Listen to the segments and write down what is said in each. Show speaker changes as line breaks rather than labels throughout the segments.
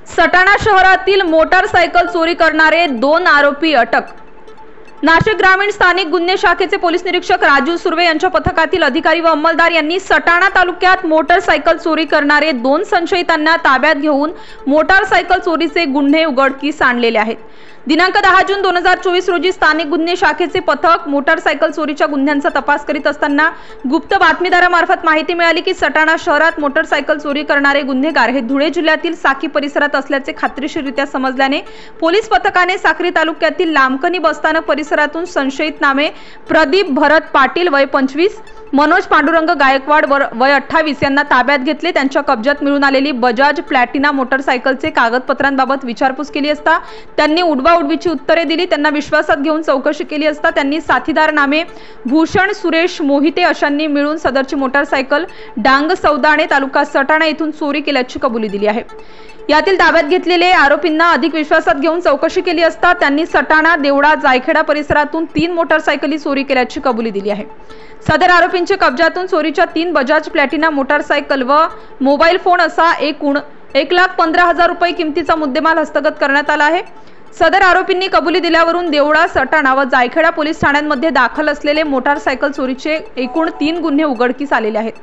सटाणा शहरातील मोटारसायकल चोरी करणारे 2 आरोपी अटक। नाशिक ग्रामीण स्थानिक गुन्हे शाखेचे पोलीस निरीक्षक राजू सुर्वे यांच्या पथकातील अधिकारी व अंमलदार यांनी सटाणा तालुक्यात मोटारसायकल चोरी करणारे 2 संशयितांना ताब्यात घेऊन मोटारसायकल चोरीचे गुन्हे उघडकीस आणलेले आहेत। दिनांक 10 जून 2024 रोजी स्थानिक गुन्हे शाखेचे पथक मोटारसायकल चोरीच्या गुन्ह्यांचा तपास करीत असताना गुप्त बातमीदारामार्फत माहिती मिळाली की सटाणा शहरात मोटारसायकल चोरी करणारे गुन्हेगार हे धुळे जिल्ह्यातील साकी परिसरात असल्याचे खात्रीशीररित्या समजल्याने पोलीस पथकाने साक्री तालुक्यातील लामकणी बस्तान परिसरातून संशयित नामे प्रदीप भरत पाटील वय 25, मनोज पांडुरंग गायकवाड वय 28 यांना ताब्यात घेतले। त्यांच्या कब्जात मिळून आलेली बजाज प्लॅटिना मोटारसायकलचे कागदपत्रांबाबत विचारपूस केली असता त्यांनी उडवाउडवीची उत्तरे दिली। त्यांना विश्वासात घेऊन चौकशी केली असता त्यांनी साथीदार नामे भूषण सुरेश मोहिते अशांनी मिळून सदरची मोटारसायकल डांग सौदाणे तालुका सटाणा येथून चोरी केल्याची कबुली दिली आहे। यातील ताब्यात घेतलेले आरोपींना अधिक विश्वासात घेऊन चौकशी केली असता त्यांनी सटाणा देवडा जायखेडा परिसरातून 3 मोटारसायकली चोरी केल्याची कबुली दिली आहे। सदर आरोपींच्या कब्जातून चोरीच्या 3 बजाज प्लॅटिना मोटारसायकल व मोबाईल फोन असा एकूण 1,15,000 रुपये किमतीचा मुद्देमाल हस्तगत करण्यात आला आहे। सदर आरोपींनी कबुली दिल्यावरून देवडा, सटाणा व जायखेडा पोलीस ठाण्यांमध्ये दाखल असलेले मोटारसायकल चोरीचे एकूण 3 गुन्हे उघडकीस आलेले आहेत।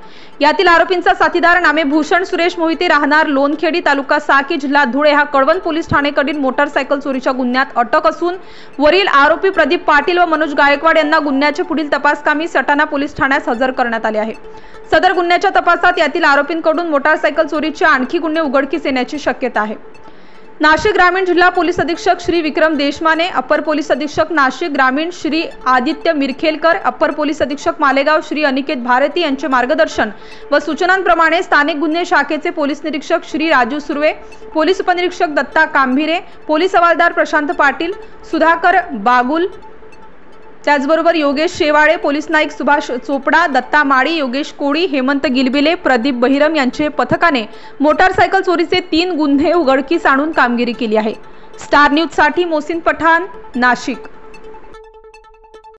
यातील आरोपींचा साथीदार नामे भूषण सुरेश मोहिते राहणार लोणखेडी तालुका साकी जिल्हा धुळे हा कळवण पोलीस ठाणेकडील मोटारसायकल चोरीच्या गुन्ह्यात अटक असून वरील आरोपी प्रदीप पाटील व मनोज गायकवाड यांना गुन्ह्याचे पुढील तपासकामी सटाणा पोलीस ठाण्यास हजर करण्यात आले आहे। सदर गुन्ह्याच्या तपासात यातील आरोपींकडून मोटारसायकल चोरीचे आणखी गुन्हे उघडकीस येण्याची शक्यता आहे। नाशिक ग्रामीण जिल्हा पोलीस अधीक्षक श्री विक्रम देशमाने, अपर पोलीस अधीक्षक नाशिक ग्रामीण श्री आदित्य मिरखेलकर, अपर पोलीस अधीक्षक मालेगाव श्री अनिकेत भारती यांचे मार्गदर्शन व सूचनांप्रमाणे स्थानिक गुन्हे शाखेचे पोलीस निरीक्षक श्री राजू सुर्वे, पोलीस उपनिरीक्षक दत्ता कांभिरे, पोलीस हवालदार प्रशांत पाटील, सुधाकर बागुल, त्याचबरोबर योगेश शेवाळे, पोलीस नाईक सुभाष चोपडा, दत्ता माळी, योगेश कोळी, हेमंत गिलबिले, प्रदीप बहिरम यांचे पथकाने मोटारसायकल चोरीचे 3 गुन्हे उघडकीस आणून कामगिरी केली आहे। स्टार न्यूज साठी मोहसिन पठाण, नाशिक।